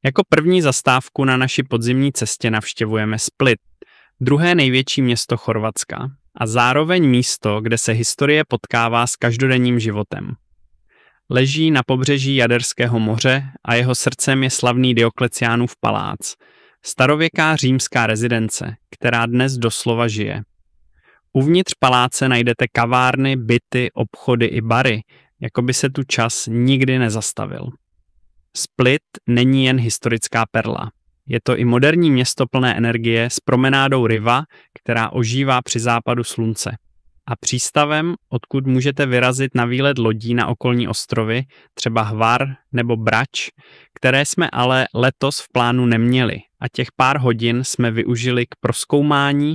Jako první zastávku na naší podzimní cestě navštěvujeme Split, druhé největší město Chorvatska a zároveň místo, kde se historie potkává s každodenním životem. Leží na pobřeží Jaderského moře a jeho srdcem je slavný Diokleciánův palác, starověká římská rezidence, která dnes doslova žije. Uvnitř paláce najdete kavárny, byty, obchody i bary, jako by se tu čas nikdy nezastavil. Split není jen historická perla. Je to i moderní město plné energie s promenádou Riva, která ožívá při západu slunce. A přístavem, odkud můžete vyrazit na výlet lodí na okolní ostrovy, třeba Hvar nebo Brač, které jsme ale letos v plánu neměli a těch pár hodin jsme využili k prozkoumání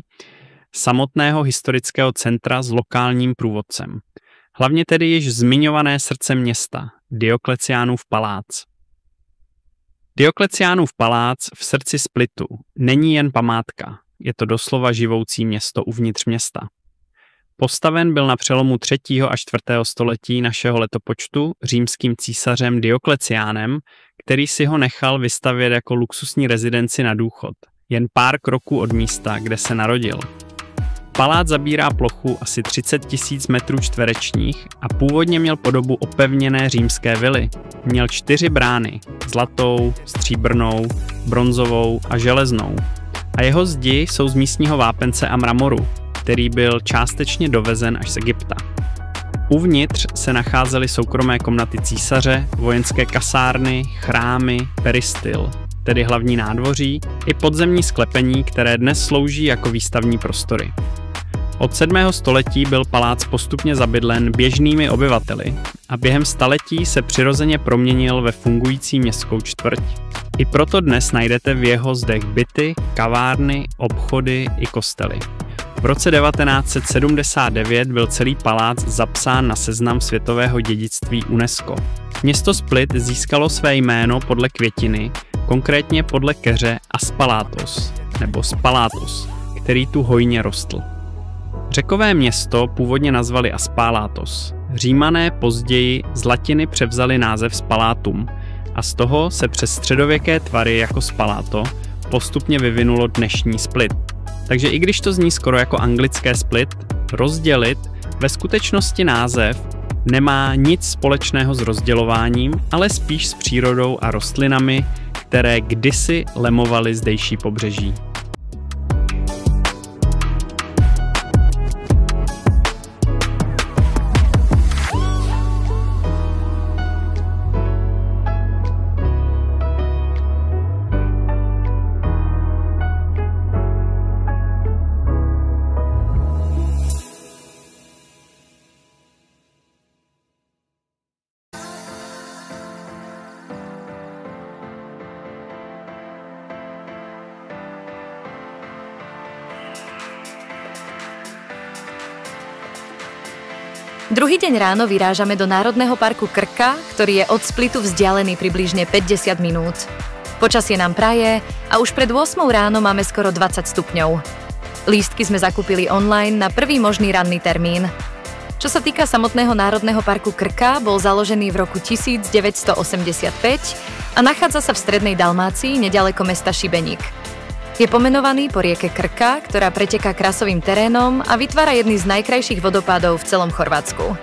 samotného historického centra s lokálním průvodcem. Hlavně tedy již zmiňované srdce města, Diokleciánův palác. Diokleciánův palác v srdci Splitu není jen památka, je to doslova živoucí město uvnitř města. Postaven byl na přelomu 3. a 4. století našeho letopočtu římským císařem Diokleciánem, který si ho nechal vystavět jako luxusní rezidenci na důchod, jen pár kroků od místa, kde se narodil. Palác zabírá plochu asi 30 000 metrů čtverečních a původně měl podobu opevněné římské vily. Měl 4 brány, zlatou, stříbrnou, bronzovou a železnou. A jeho zdi jsou z místního vápence a mramoru, který byl částečně dovezen až z Egypta. Uvnitř se nacházely soukromé komnaty císaře, vojenské kasárny, chrámy, peristyl, tedy hlavní nádvoří, i podzemní sklepení, které dnes slouží jako výstavní prostory. Od 7. století byl palác postupně zabydlen běžnými obyvateli a během staletí se přirozeně proměnil ve fungující městskou čtvrť. I proto dnes najdete v jeho zdech byty, kavárny, obchody i kostely. V roce 1979 byl celý palác zapsán na seznam světového dědictví UNESCO. Město Split získalo své jméno podle květiny, konkrétně podle keře Aspalatos, nebo Spalatos, který tu hojně rostl. Řekové město původně nazvali Aspalatos. Římané později z latiny převzali název Spalatum a z toho se přes středověké tvary jako Spalato postupně vyvinulo dnešní Split. Takže i když to zní skoro jako anglické Split, rozdělit ve skutečnosti název nemá nic společného s rozdělováním, ale spíš s přírodou a rostlinami, které kdysi lemovaly zdejší pobřeží. Druhý deň ráno vyrážame do Národného parku Krka, ktorý je od Splitu vzdialený približne 50 minút. Počasie nám praje a už pred 8 ráno máme skoro 20 stupňov. Lístky sme zakúpili online na prvý možný ranný termín. Čo sa týka samotného Národného parku Krka, bol založený v roku 1985 a nachádza sa v strednej Dalmácii neďaleko mesta Šibenik. Je pomenovaný po rieke Krka, ktorá preteká krasovým terénom a vytvára jedny z najkrajších vodopádov v celom Chorvátsku.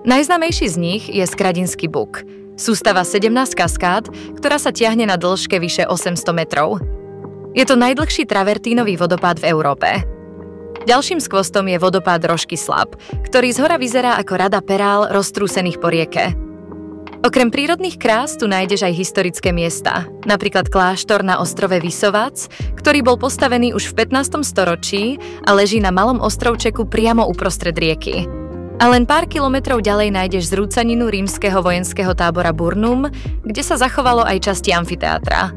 Najznámejší z nich je Skradinský buk, sústava 17 kaskád, ktorá sa tiahne na dĺžke vyše 800 metrov. Je to najdlhší travertínový vodopád v Európe. Ďalším skvostom je vodopád Rožky Slap, ktorý zhora vyzerá ako rada perál roztrúsených po rieke. Okrem prírodných krás tu nájdeš aj historické miesta, napríklad kláštor na ostrove Visovac, ktorý bol postavený už v 15. storočí a leží na malom ostrovčeku priamo uprostred rieky. A len pár kilometrov ďalej nájdeš zrúcaninu rímskeho vojenského tábora Burnum, kde sa zachovalo aj časti amfiteátra.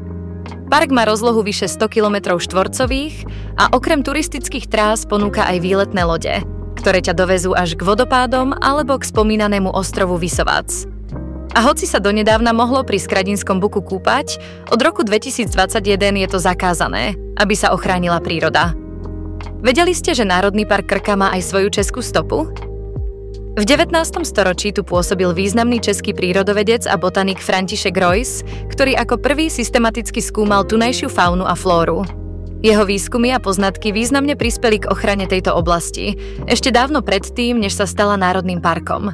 Park má rozlohu vyše 100 km štvorcových a okrem turistických trás ponúka aj výletné lode, ktoré ťa dovezú až k vodopádom alebo k spomínanému ostrovu Visovac. A hoci sa donedávna mohlo pri Skradinskom buku kúpať, od roku 2021 je to zakázané, aby sa ochránila príroda. Vedeli ste, že Národný park Krka má aj svoju českú stopu? V 19. storočí tu pôsobil významný český prírodovedec a botanik František Reuss, ktorý ako prvý systematicky skúmal tunajšiu faunu a flóru. Jeho výskumy a poznatky významne prispeli k ochrane tejto oblasti, ešte dávno predtým, než sa stala Národným parkom.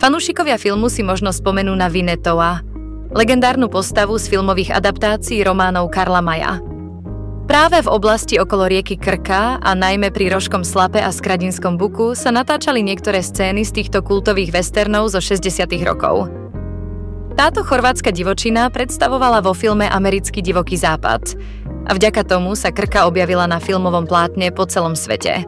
Fanúšikovia filmu si možno spomenú na Vinnetoa, legendárnu postavu z filmových adaptácií románov Karla Maya. Práve v oblasti okolo rieky Krka a najmä pri Rožkom Slape a Skradinskom buku sa natáčali niektoré scény z týchto kultových westernov zo 60. rokov. Táto chorvátska divočina predstavovala vo filme Americký divoký západ a vďaka tomu sa Krka objavila na filmovom plátne po celom svete.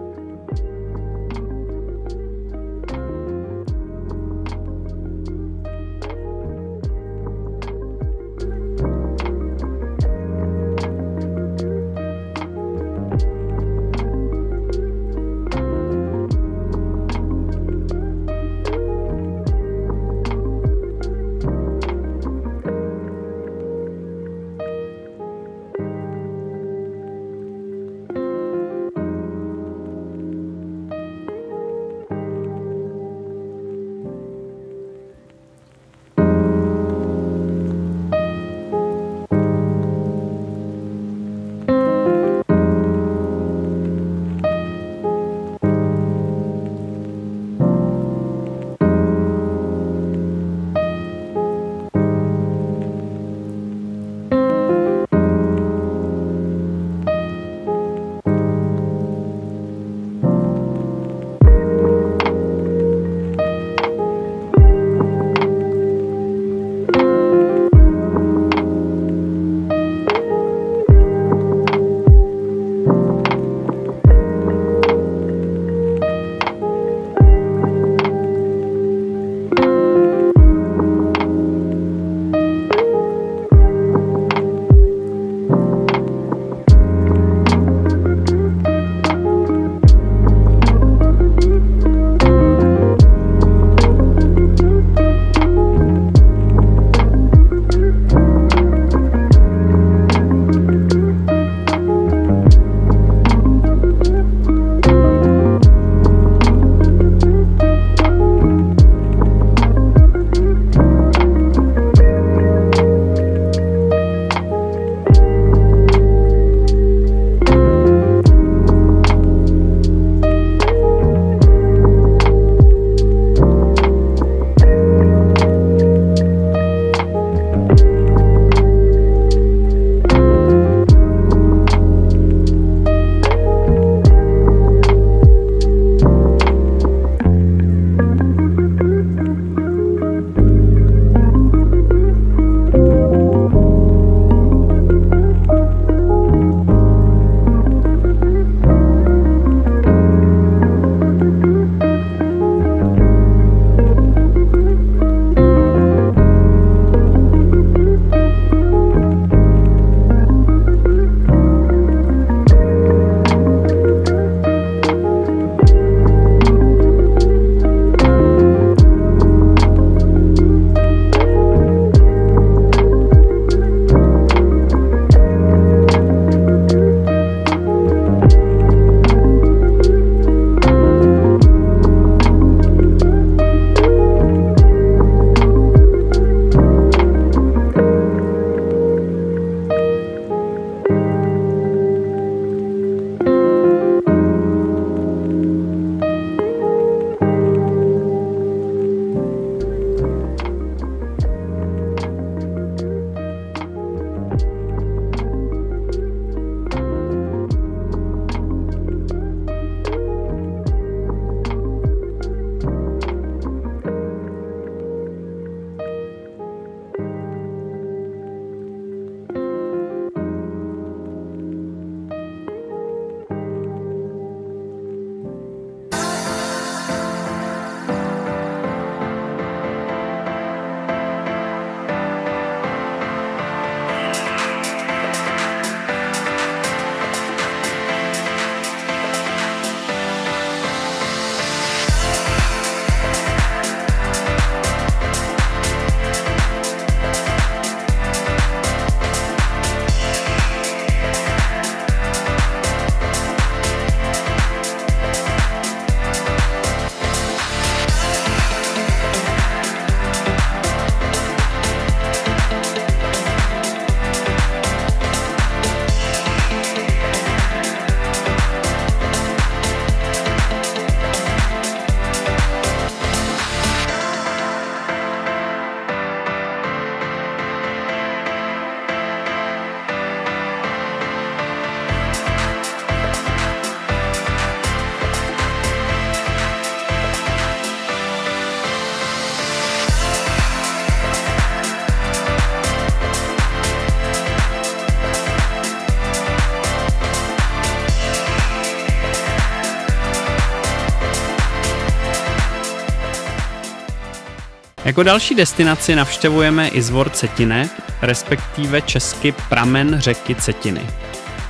Jako další destinaci navštěvujeme izvor Cetine, respektive česky pramen řeky Cetiny.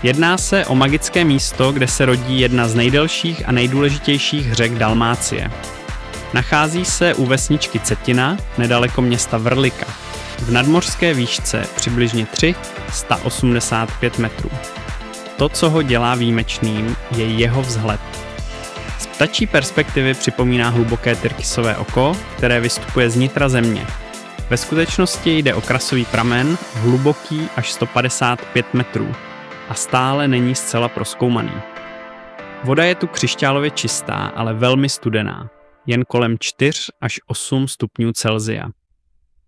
Jedná se o magické místo, kde se rodí jedna z nejdelších a nejdůležitějších řek Dalmácie. Nachází se u vesničky Cetina, nedaleko města Vrlika, v nadmořské výšce přibližně 385 metrů. To, co ho dělá výjimečným, je jeho vzhled. Z ptačí perspektivy připomíná hluboké tyrkysové oko, které vystupuje z nitra země. Ve skutečnosti jde o krasový pramen, hluboký až 155 metrů a stále není zcela prozkoumaný. Voda je tu křišťálově čistá, ale velmi studená, jen kolem 4 až 8 stupňů Celsia.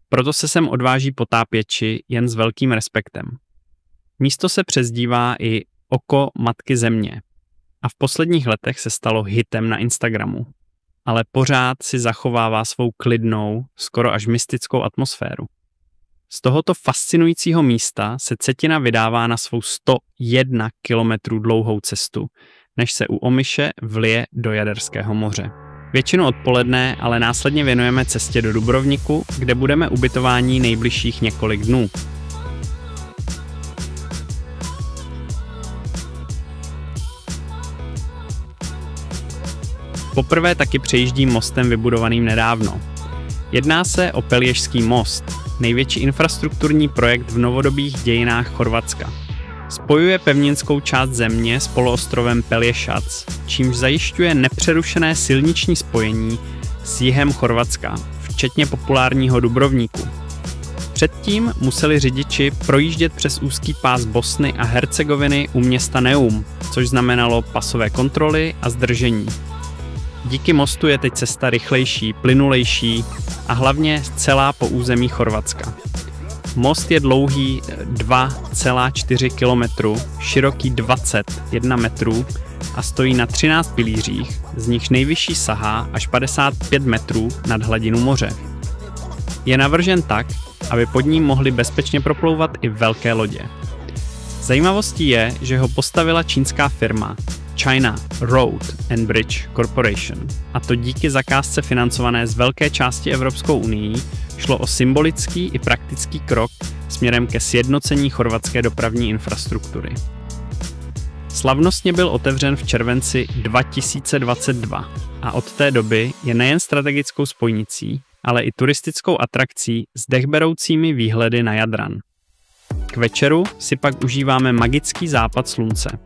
Proto se sem odváží potápěči jen s velkým respektem. Místo se přezdívá i Oko Matky Země a v posledních letech se stalo hitem na Instagramu, ale pořád si zachovává svou klidnou, skoro až mystickou atmosféru. Z tohoto fascinujícího místa se Cetina vydává na svou 101 kilometrů dlouhou cestu, než se u Omyše vlije do Jaderského moře. Většinu odpoledne ale následně věnujeme cestě do Dubrovniku, kde budeme ubytováni nejbližších několik dnů. Poprvé taky přejíždím mostem vybudovaným nedávno. Jedná se o Pelješský most, největší infrastrukturní projekt v novodobých dějinách Chorvatska. Spojuje pevninskou část země s poloostrovem Pelješac, čímž zajišťuje nepřerušené silniční spojení s jihem Chorvatska, včetně populárního Dubrovníku. Předtím museli řidiči projíždět přes úzký pás Bosny a Hercegoviny u města Neum, což znamenalo pasové kontroly a zdržení. Díky mostu je teď cesta rychlejší, plynulejší a hlavně celá po území Chorvatska. Most je dlouhý 2,4 km, široký 21 metrů a stojí na 13 pilířích, z nichž nejvyšší sahá až 55 metrů nad hladinu moře. Je navržen tak, aby pod ním mohly bezpečně proplouvat i velké lodě. Zajímavostí je, že ho postavila čínská firma China Road and Bridge Corporation, a to díky zakázce financované z velké části Evropskou unií. Šlo o symbolický i praktický krok směrem ke sjednocení chorvatské dopravní infrastruktury. Slavnostně byl otevřen v červenci 2022 a od té doby je nejen strategickou spojnicí, ale i turistickou atrakcí s dechberoucími výhledy na Jadran. K večeru si pak užíváme magický západ slunce.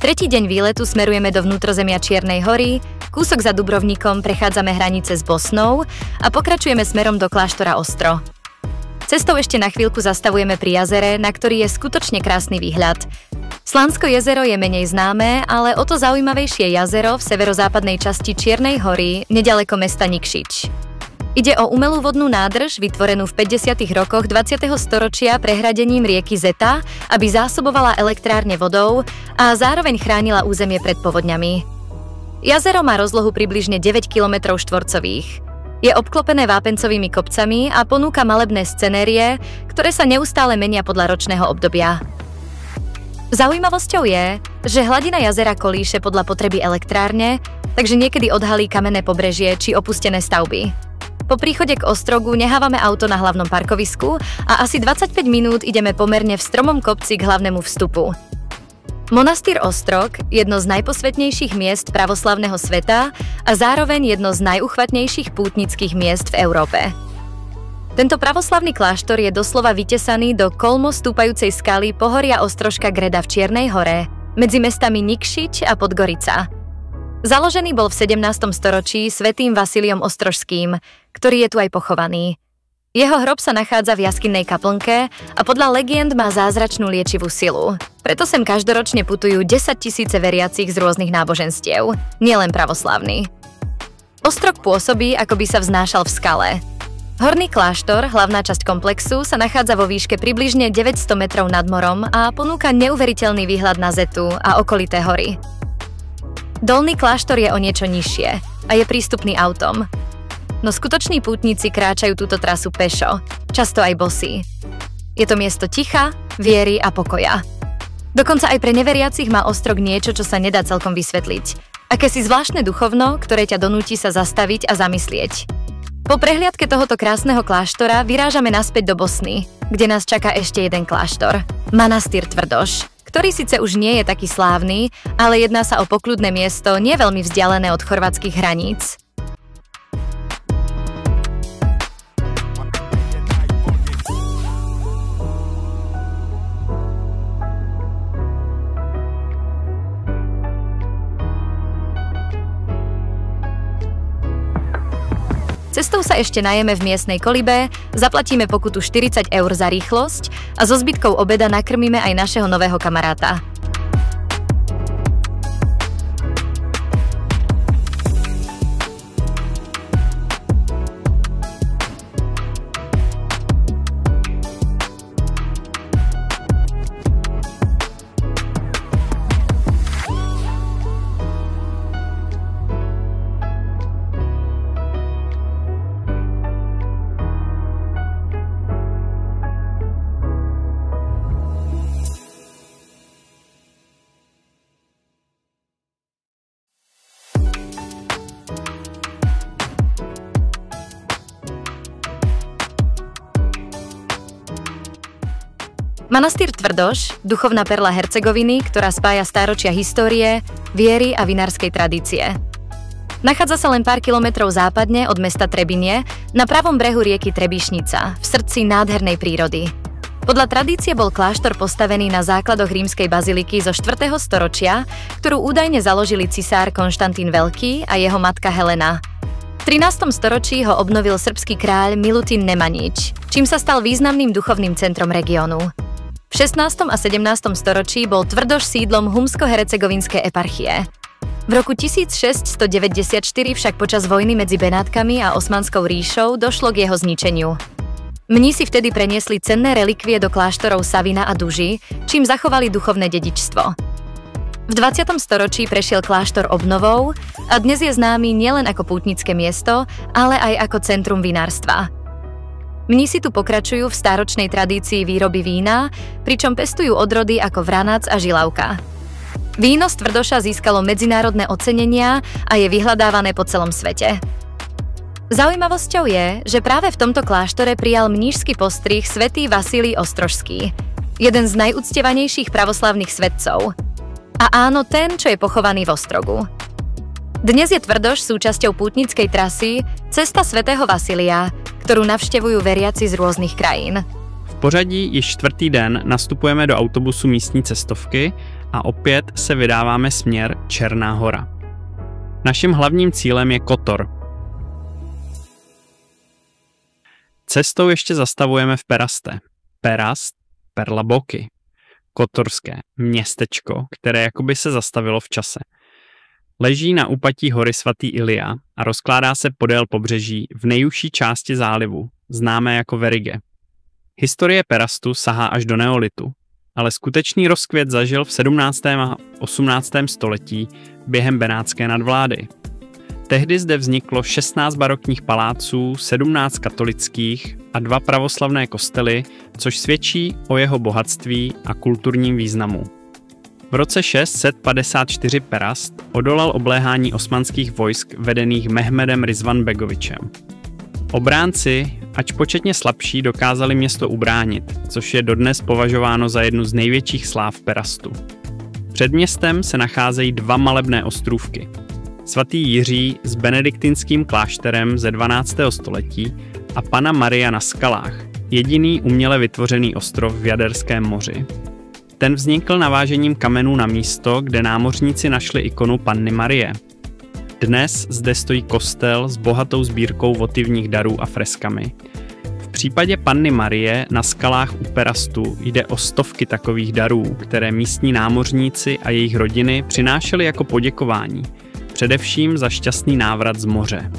Tretí deň výletu smerujeme do vnútrozemia Čiernej hory, kúsok za Dubrovnikom prechádzame hranice s Bosnou a pokračujeme smerom do kláštora Ostro. Cestou ešte na chvíľku zastavujeme pri jazere, na ktorý je skutočne krásny výhľad. Slánsko jezero je menej známe, ale o to zaujímavejšie jazero v severozápadnej časti Čiernej hory, nedaleko mesta Nikšić. Ide o umelú vodnú nádrž, vytvorenú v 50. rokoch 20. storočia prehradením rieky Zeta, aby zásobovala elektrárne vodou a zároveň chránila územie pred povodňami. Jazero má rozlohu približne 9 km štvorcových. Je obklopené vápencovými kopcami a ponúka malebné scenérie, ktoré sa neustále menia podľa ročného obdobia. Zaujímavosťou je, že hladina jazera kolíše podľa potreby elektrárne, takže niekedy odhalí kamenné pobrežie či opustené stavby. Po príchode k ostrogu nehávame auto na hlavnom parkovisku a asi 25 minút ideme pomerne v stromom kopci k hlavnému vstupu. Monastýr Ostrog, jedno z najposvetnejších miest pravoslavného sveta a zároveň jedno z najuchvatnejších pútnických miest v Európe. Tento pravoslavný kláštor je doslova vytesaný do kolmo stúpajúcej skaly pohoria Ostrožka Greda v Čiernej hore, medzi mestami Nikšić a Podgorica. Založený bol v 17. storočí svätým Vasiliom Ostrožským, ktorý je tu aj pochovaný. Jeho hrob sa nachádza v jaskinnej kaplnke a podľa legend má zázračnú liečivú silu. Preto sem každoročne putujú 10 000 veriacich z rôznych náboženstiev, nielen pravoslavní. Ostrog pôsobí, ako by sa vznášal v skale. Horný kláštor, hlavná časť komplexu, sa nachádza vo výške približne 900 metrov nad morom a ponúka neuveriteľný výhľad na Zetu a okolité hory. Dolný kláštor je o niečo nižšie a je prístupný autom. No skutoční pútnici kráčajú túto trasu pešo, často aj bosí. Je to miesto ticha, viery a pokoja. Dokonca aj pre neveriacich má ostrog niečo, čo sa nedá celkom vysvetliť. Akési zvláštne duchovno, ktoré ťa donúti sa zastaviť a zamyslieť. Po prehliadke tohoto krásneho kláštora vyrážame naspäť do Bosny, kde nás čaká ešte jeden kláštor, Manastír Tvrdoš, ktorý síce už nie je taký slávny, ale jedná sa o pokľudné miesto nie veľmi vzdialené od chorvátskych hraníc. Cestou sa ešte najeme v miestnej kolibe, zaplatíme pokutu 40 eur za rýchlosť a so zbytkou obeda nakrmíme aj našeho nového kamaráta. Manastír Tvrdoš, duchovná perla Hercegoviny, ktorá spája stáročia histórie, viery a vinárskej tradície. Nachádza sa len pár kilometrov západne od mesta Trebinie, na pravom brehu rieky Trebišnica, v srdci nádhernej prírody. Podľa tradície bol kláštor postavený na základoch rímskej baziliky zo 4. storočia, ktorú údajne založili cisár Konštantín Veľký a jeho matka Helena. V 13. storočí ho obnovil srbský kráľ Milutin Nemanič, čím sa stal významným duchovným centrom regiónu. V 16. a 17. storočí bol Tvrdoš sídlom Humsko-Hercegovinskej eparchie. V roku 1694 však počas vojny medzi Benátkami a Osmanskou ríšou došlo k jeho zničeniu. Mnísi vtedy preniesli cenné relikvie do kláštorov Savina a Duži, čím zachovali duchovné dedičstvo. V 20. storočí prešiel kláštor obnovou a dnes je známy nielen ako pútnické miesto, ale aj ako centrum vinárstva. Mnísi tu pokračujú v stáročnej tradícii výroby vína, pričom pestujú odrody ako vranac a žilavka. Víno z Tvrdoša získalo medzinárodné ocenenia a je vyhľadávané po celom svete. Zaujímavosťou je, že práve v tomto kláštore prijal mníšsky postrih svätý Vasilij Ostrožský, jeden z najúctievanejších pravoslavných svätcov. A áno, ten, čo je pochovaný v Ostrogu. Dnes je Tvrdoš súčasťou pútnickej trasy Cesta svätého Vasilia, ktorú navštevujú veriaci z rôznych krajín. V pořadí již čtvrtý den nastupujeme do autobusu místní cestovky a opět se vydáváme směr Černá hora. Naším hlavním cílem je Kotor. Cestou ještě zastavujeme v Peraste. Perast, Perla Boky. Kotorské městečko, které jakoby se zastavilo v čase. Leží na úpatí hory svatý Ilia a rozkládá se podél pobřeží v nejužší části zálivu, známé jako Verige. Historie Perastu sahá až do neolitu, ale skutečný rozkvět zažil v 17. a 18. století během benátské nadvlády. Tehdy zde vzniklo 16 barokních paláců, 17 katolických a 2 pravoslavné kostely, což svědčí o jeho bohatství a kulturním významu. V roce 654 Perast odolal obléhání osmanských vojsk vedených Mehmedem Rizvanbegovičem. Obránci, ač početně slabší, dokázali město ubránit, což je dodnes považováno za jednu z největších sláv Perastu. Před městem se nacházejí 2 malebné ostrůvky. Svatý Jiří s benediktinským klášterem ze 12. století a Panna Maria na skalách, jediný uměle vytvořený ostrov v Jaderském moři. Ten vznikl navážením kamenů na místo, kde námořníci našli ikonu Panny Marie. Dnes zde stojí kostel s bohatou sbírkou votivních darů a freskami. V případě Panny Marie na skalách u Perastu jde o stovky takových darů, které místní námořníci a jejich rodiny přinášeli jako poděkování, především za šťastný návrat z moře.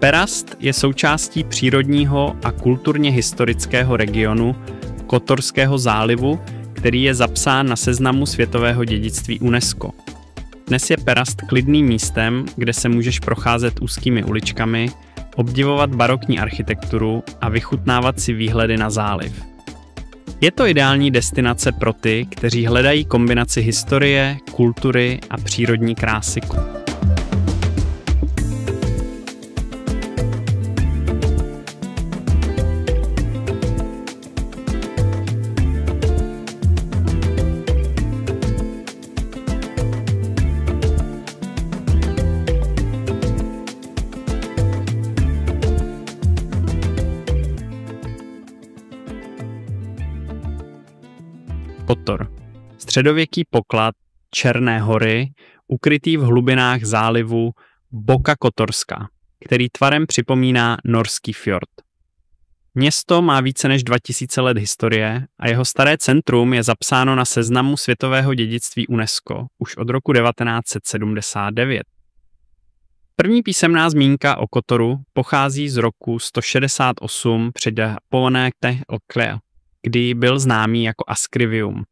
Perast je součástí přírodního a kulturně historického regionu Kotorského zálivu, který je zapsán na seznamu světového dědictví UNESCO. Dnes je Perast klidným místem, kde se můžeš procházet úzkými uličkami, obdivovat barokní architekturu a vychutnávat si výhledy na záliv. Je to ideální destinace pro ty, kteří hledají kombinaci historie, kultury a přírodní krásy. Kotor. Středověký poklad Černé hory, ukrytý v hlubinách zálivu Boka Kotorska, který tvarem připomíná norský fjord. Město má více než 2000 let historie a jeho staré centrum je zapsáno na seznamu světového dědictví UNESCO už od roku 1979. První písemná zmínka o Kotoru pochází z roku 168 před Ponete Oclea, kdy byl známý jako Ascrivium.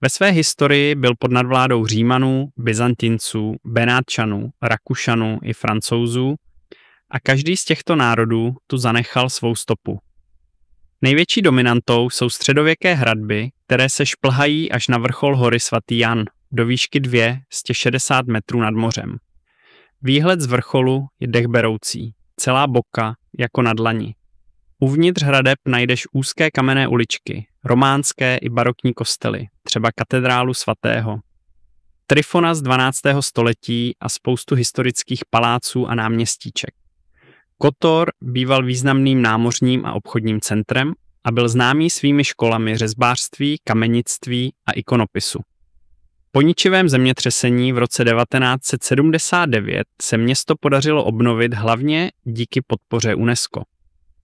Ve své historii byl pod nadvládou Římanů, Byzantinců, Benátčanů, Rakušanů i Francouzů a každý z těchto národů tu zanechal svou stopu. Největší dominantou jsou středověké hradby, které se šplhají až na vrchol hory Svatý Jan do výšky 260 metrů nad mořem. Výhled z vrcholu je dechberoucí, celá Boka jako na dlani. Uvnitř hradeb najdeš úzké kamenné uličky, románské i barokní kostely, třeba katedrálu svatého, Trifona z 12. století a spoustu historických paláců a náměstíček. Kotor býval významným námořním a obchodním centrem a byl známý svými školami řezbářství, kamenictví a ikonopisu. Po ničivém zemětřesení v roce 1979 se město podařilo obnovit hlavně díky podpoře UNESCO.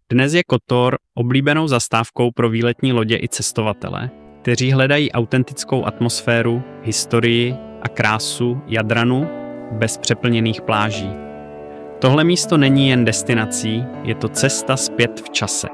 Dnes je Kotor oblíbenou zastávkou pro výletní lodě i cestovatele, kteří hledají autentickou atmosféru, historii a krásu Jadranu bez přeplněných pláží. Tohle místo není jen destinací, je to cesta zpět v čase.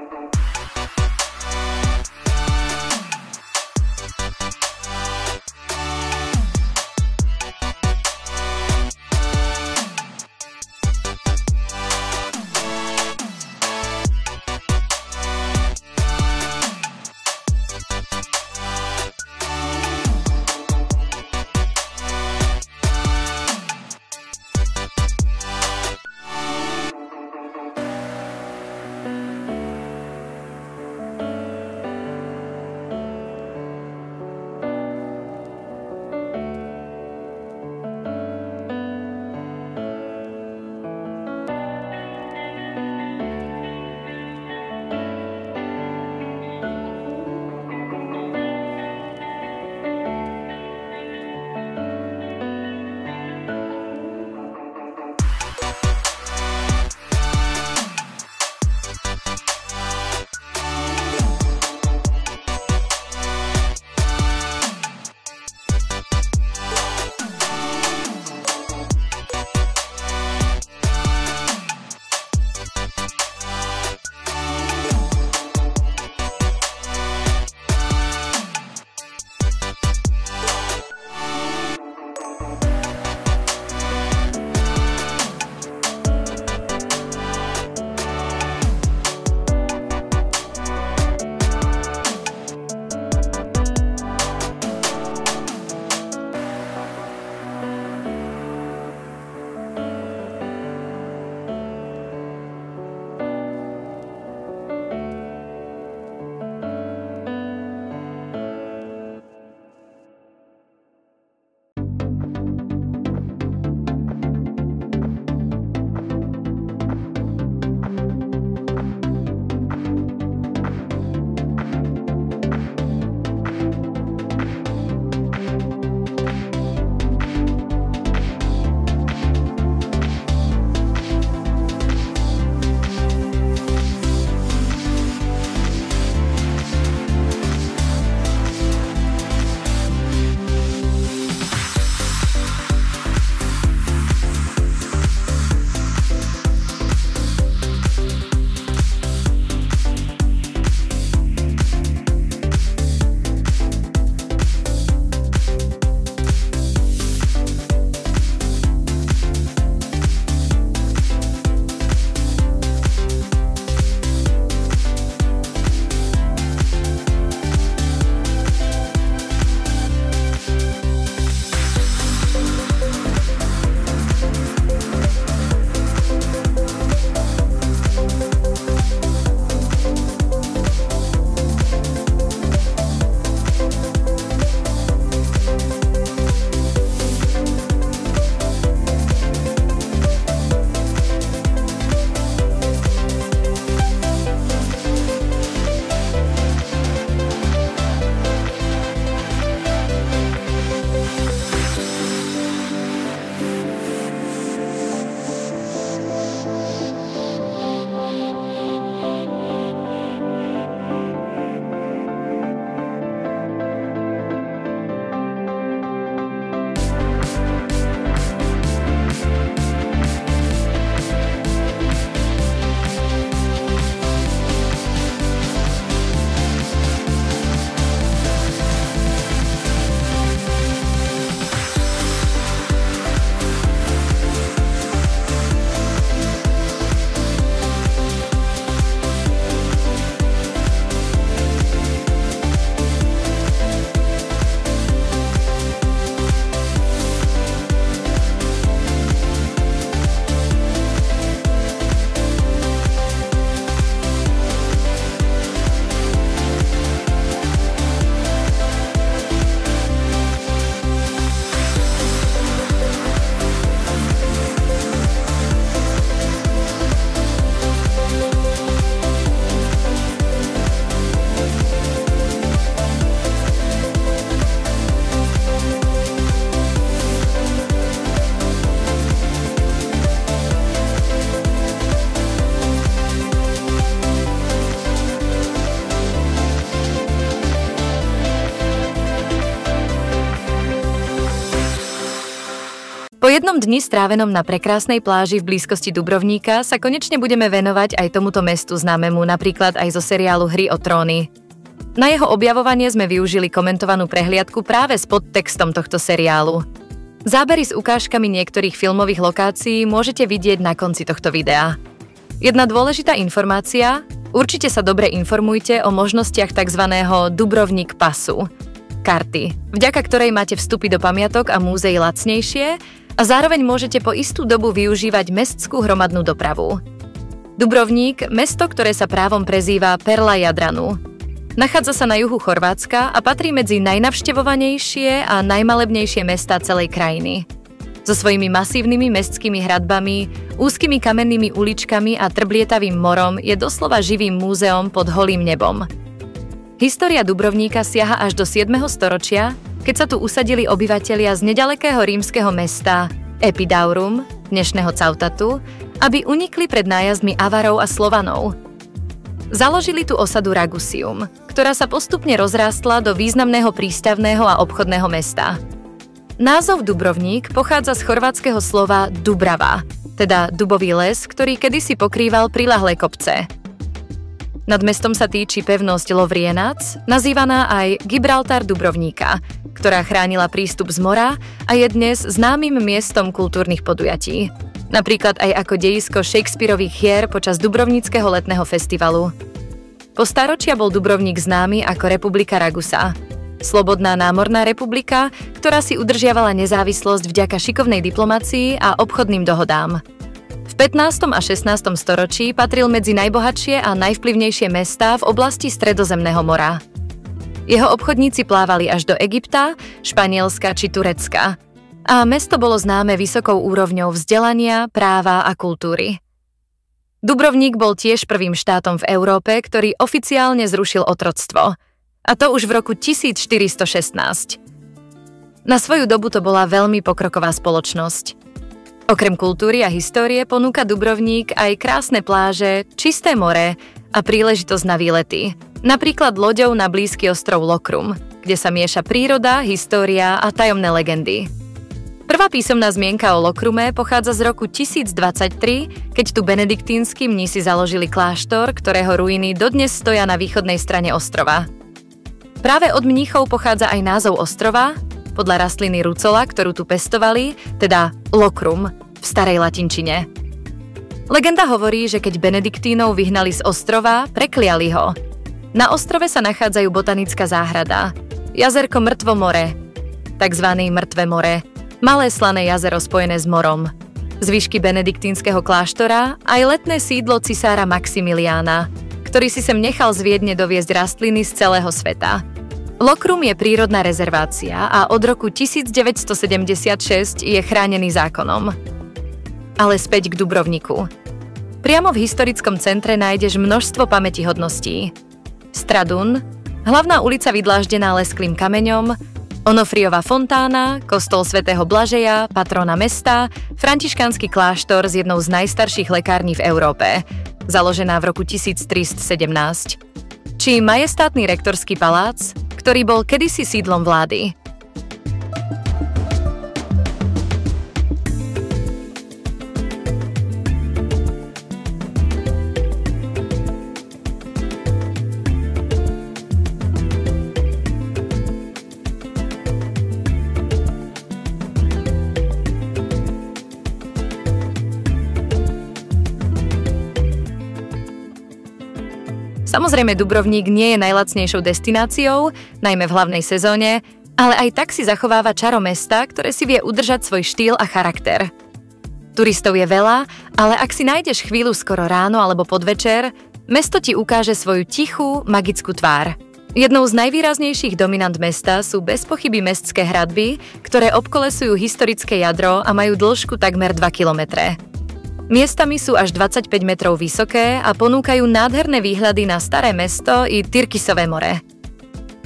Po jednom dni strávenom na prekrásnej pláži v blízkosti Dubrovníka sa konečne budeme venovať aj tomuto mestu známemu napríklad aj zo seriálu Hry o tróny. Na jeho objavovanie sme využili komentovanú prehliadku práve s podtextom tohto seriálu. Zábery s ukážkami niektorých filmových lokácií môžete vidieť na konci tohto videa. Jedna dôležitá informácia, určite sa dobre informujte o možnostiach tzv. Dubrovnik pasu, karty, vďaka ktorej máte vstupy do pamiatok a múzeí lacnejšie a zároveň môžete po istú dobu využívať mestskú hromadnú dopravu. Dubrovník, mesto, ktoré sa právom prezýva Perla Jadranu. Nachádza sa na juhu Chorvátska a patrí medzi najnavštevovanejšie a najmalebnejšie mestá celej krajiny. So svojimi masívnymi mestskými hradbami, úzkymi kamennými uličkami a trblietavým morom je doslova živým múzeom pod holým nebom. História Dubrovníka siaha až do 7. storočia, keď sa tu usadili obyvatelia z nedalekého rímskeho mesta Epidaurum, dnešného Cautatu, aby unikli pred nájazdmi Avarov a Slovanov. Založili tu osadu Ragusium, ktorá sa postupne rozrástla do významného prístavného a obchodného mesta. Názov Dubrovník pochádza z chorvátskeho slova Dubrava, teda dubový les, ktorý kedysi pokrýval priľahlé kopce. Nad mestom sa týči pevnosť Lovrienac, nazývaná aj Gibraltar Dubrovníka, ktorá chránila prístup z mora a je dnes známym miestom kultúrnych podujatí. Napríklad aj ako dejisko Shakespearových hier počas Dubrovníckeho letného festivalu. Po staročia bol Dubrovník známy ako Republika Ragusa, slobodná námorná republika, ktorá si udržiavala nezávislosť vďaka šikovnej diplomácii a obchodným dohodám. V 15. a 16. storočí patril medzi najbohatšie a najvplyvnejšie mestá v oblasti Stredozemného mora. Jeho obchodníci plávali až do Egypta, Španielska či Turecka. A mesto bolo známe vysokou úrovňou vzdelania, práva a kultúry. Dubrovník bol tiež prvým štátom v Európe, ktorý oficiálne zrušil otroctvo. A to už v roku 1416. Na svoju dobu to bola veľmi pokroková spoločnosť. Okrem kultúry a histórie ponúka Dubrovník aj krásne pláže, čisté more a príležitosť na výlety. Napríklad loďou na blízky ostrov Lokrum, kde sa mieša príroda, história a tajomné legendy. Prvá písomná zmienka o Lokrume pochádza z roku 1023, keď tu benediktínsky mnísi založili kláštor, ktorého ruiny dodnes stoja na východnej strane ostrova. Práve od mníchov pochádza aj názov ostrova, podľa rastliny rucola, ktorú tu pestovali, teda Lokrum v starej latinčine. Legenda hovorí, že keď benediktínov vyhnali z ostrova, prekliali ho. Na ostrove sa nachádzajú botanická záhrada, jazerko Mŕtvo more, takzvané Mŕtve more, malé slané jazero spojené s morom, zvyšky benediktínskeho kláštora aj letné sídlo cisára Maximiliána, ktorý si sem nechal z Viedne doviesť rastliny z celého sveta. Lokrum je prírodná rezervácia a od roku 1976 je chránený zákonom. Ale späť k Dubrovniku. Priamo v historickom centre nájdeš množstvo pamätihodností. Stradun, hlavná ulica vydláždená lesklým kameňom, Onofriova fontána, kostol svätého Blažeja, patrona mesta, františkánsky kláštor s jednou z najstarších lekární v Európe, založená v roku 1317, či majestátny rektorský palác, ktorý bol kedysi sídlom vlády. Samozrejme, Dubrovník nie je najlacnejšou destináciou, najmä v hlavnej sezóne, ale aj tak si zachováva čaro mesta, ktoré si vie udržať svoj štýl a charakter. Turistov je veľa, ale ak si nájdeš chvíľu skoro ráno alebo podvečer, mesto ti ukáže svoju tichú, magickú tvár. Jednou z najvýraznejších dominant mesta sú bez pochyby mestské hradby, ktoré obkolesujú historické jadro a majú dĺžku takmer 2 kilometre. Miestami sú až 25 metrov vysoké a ponúkajú nádherné výhľady na Staré mesto i Tyrkisové more.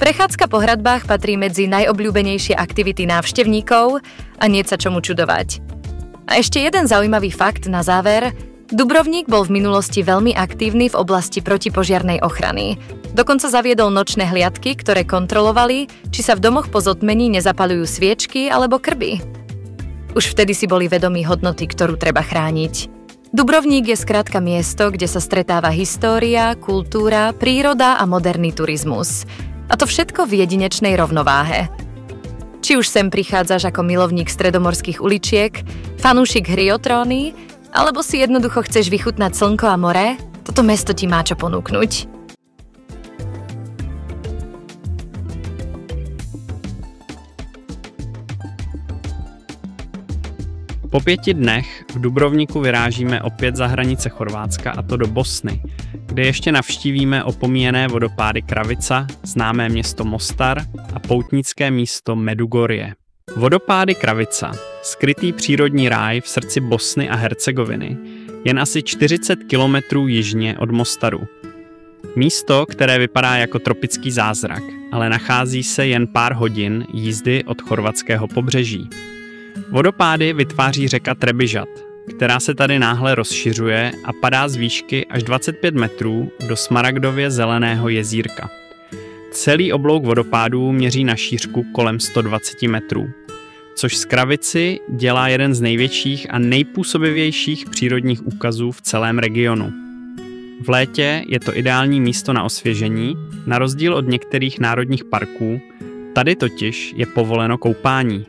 Prechádzka po hradbách patrí medzi najobľúbenejšie aktivity návštevníkov a nie sa čomu čudovať. A ešte jeden zaujímavý fakt na záver. Dubrovník bol v minulosti veľmi aktívny v oblasti protipožiarnej ochrany. Dokonca zaviedol nočné hliadky, ktoré kontrolovali, či sa v domoch po zotmení nezapaľujú sviečky alebo krby. Už vtedy si boli vedomí hodnoty, ktorú treba chrániť. Dubrovník je skrátka miesto, kde sa stretáva história, kultúra, príroda a moderný turizmus. A to všetko v jedinečnej rovnováhe. Či už sem prichádzaš ako milovník stredomorských uličiek, fanúšik Hry o tróny, alebo si jednoducho chceš vychutnať slnko a more, toto mesto ti má čo ponúknuť. Po 5 dnech v Dubrovníku vyrážíme opět za hranice Chorvátska, a to do Bosny, kde ještě navštívíme opomíjené vodopády Kravica, známé město Mostar a poutnické místo Medugorje. Vodopády Kravica, skrytý přírodní ráj v srdci Bosny a Hercegoviny, jen asi 40 kilometrů jižně od Mostaru. Místo, které vypadá jako tropický zázrak, ale nachází se jen pár hodin jízdy od chorvatského pobřeží. Vodopády vytváří řeka Trebižat, která se tady náhle rozšiřuje a padá z výšky až 25 metrů do smaragdově zeleného jezírka. Celý oblouk vodopádů měří na šířku kolem 120 metrů, což z Kravici dělá jeden z největších a nejpůsobivějších přírodních úkazů v celém regionu. V létě je to ideální místo na osvěžení, na rozdíl od některých národních parků, tady totiž je povoleno koupání.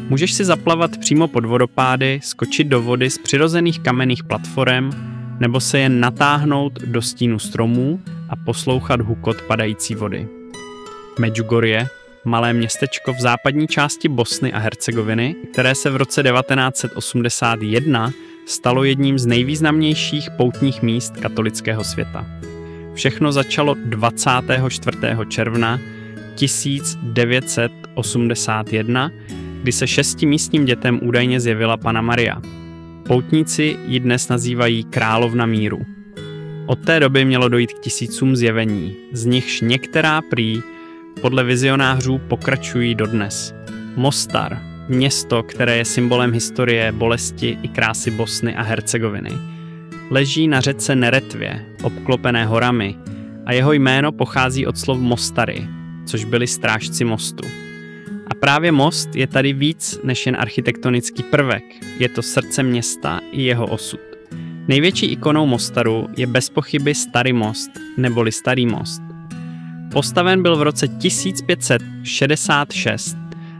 Můžeš si zaplavat přímo pod vodopády, skočit do vody z přirozených kamenných platform nebo se jen natáhnout do stínu stromů a poslouchat hukot padající vody. Medjugorje, malé městečko v západní části Bosny a Hercegoviny, které se v roce 1981 stalo jedním z nejvýznamnějších poutních míst katolického světa. Všechno začalo 24. června 1981, kdy se 6 místním dětem údajně zjevila Panna Maria. Poutníci ji dnes nazývají královna míru. Od té doby mělo dojít k tisícům zjevení, z nichž některá prý podle vizionářů pokračují dodnes. Mostar, město, které je symbolem historie, bolesti i krásy Bosny a Hercegoviny, leží na řece Neretvě, obklopené horami, a jeho jméno pochází od slov mostary, což byli strážci mostu. A právě most je tady víc než jen architektonický prvek, je to srdce města i jeho osud. Největší ikonou Mostaru je bez pochyby Starý most, neboli Starý most. Postaven byl v roce 1566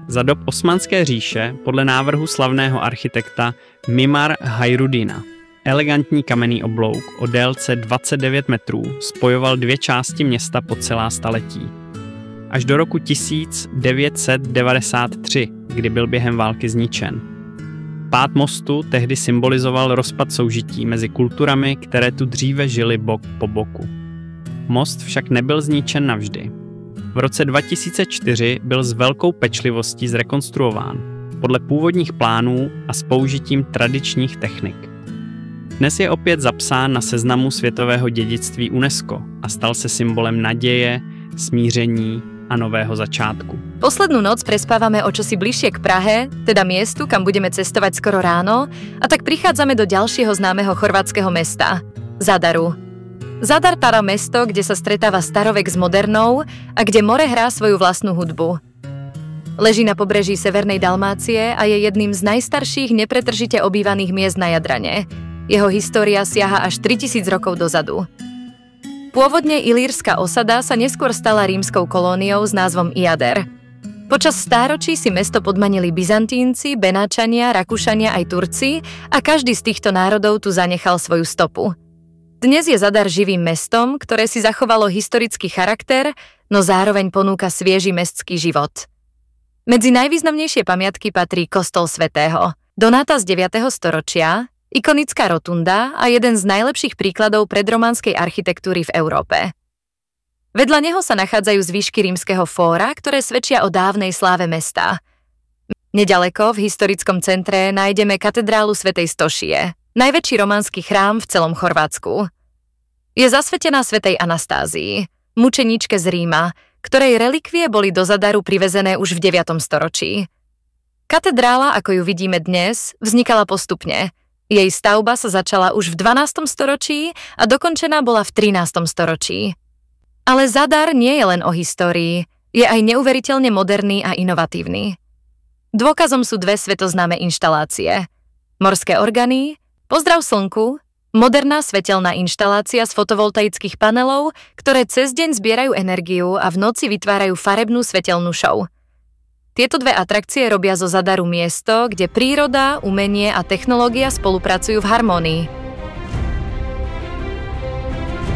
za dob Osmanské říše podle návrhu slavného architekta Mimar Hajrudina. Elegantní kamenný oblouk o délce 29 metrů spojoval 2 části města po celá staletí. Až do roku 1993, kdy byl během války zničen. Pád mostu tehdy symbolizoval rozpad soužití mezi kulturami, které tu dříve žily bok po boku. Most však nebyl zničen navždy. V roce 2004 byl s velkou pečlivostí zrekonstruován, podle původních plánů a s použitím tradičních technik. Dnes je opět zapsán na seznamu světového dědictví UNESCO a stal se symbolem naděje, smíření a nového začátku. Poslednú noc prespávame o čosi bližšie k Prahe, teda miestu, kam budeme cestovať skoro ráno, a tak prichádzame do ďalšieho známeho chorvátskeho mesta, Zadaru. Zadar tára mesto, kde sa stretáva starovek s modernou a kde more hrá svoju vlastnú hudbu. Leží na pobreží severnej Dalmácie a je jedným z najstarších nepretržite obývaných miest na Jadrane. Jeho história siaha až 3000 rokov dozadu. Pôvodne ilírska osada sa neskôr stala rímskou kolóniou s názvom Iader. Počas stáročí si mesto podmanili Byzantínci, Benáčania, Rakúšania aj Turci a každý z týchto národov tu zanechal svoju stopu. Dnes je Zadar živým mestom, ktoré si zachovalo historický charakter, no zároveň ponúka svieži mestský život. Medzi najvýznamnejšie pamiatky patrí kostol svätého Donáta z 9. storočia, ikonická rotunda a jeden z najlepších príkladov predrománskej architektúry v Európe. Vedľa neho sa nachádzajú zvyšky rímskeho fóra, ktoré svedčia o dávnej sláve mesta. Nedaleko v historickom centre nájdeme katedrálu svätej Stošie, najväčší románsky chrám v celom Chorvátsku. Je zasvetená svätej Anastázii, mučeníčke z Ríma, ktorej relikvie boli do Zadaru privezené už v 9. storočí. Katedrála, ako ju vidíme dnes, vznikala postupne. Jej stavba sa začala už v 12. storočí a dokončená bola v 13. storočí. Ale Zadar nie je len o histórii, je aj neuveriteľne moderný a inovatívny. Dôkazom sú dve svetoznáme inštalácie. Morské orgány, pozdrav slnku, moderná svetelná inštalácia z fotovoltaických panelov, ktoré cez deň zbierajú energiu a v noci vytvárajú farebnú svetelnú show. Tieto dve atrakcie robia zo Zadaru miesto, kde príroda, umenie a technológia spolupracujú v harmónii.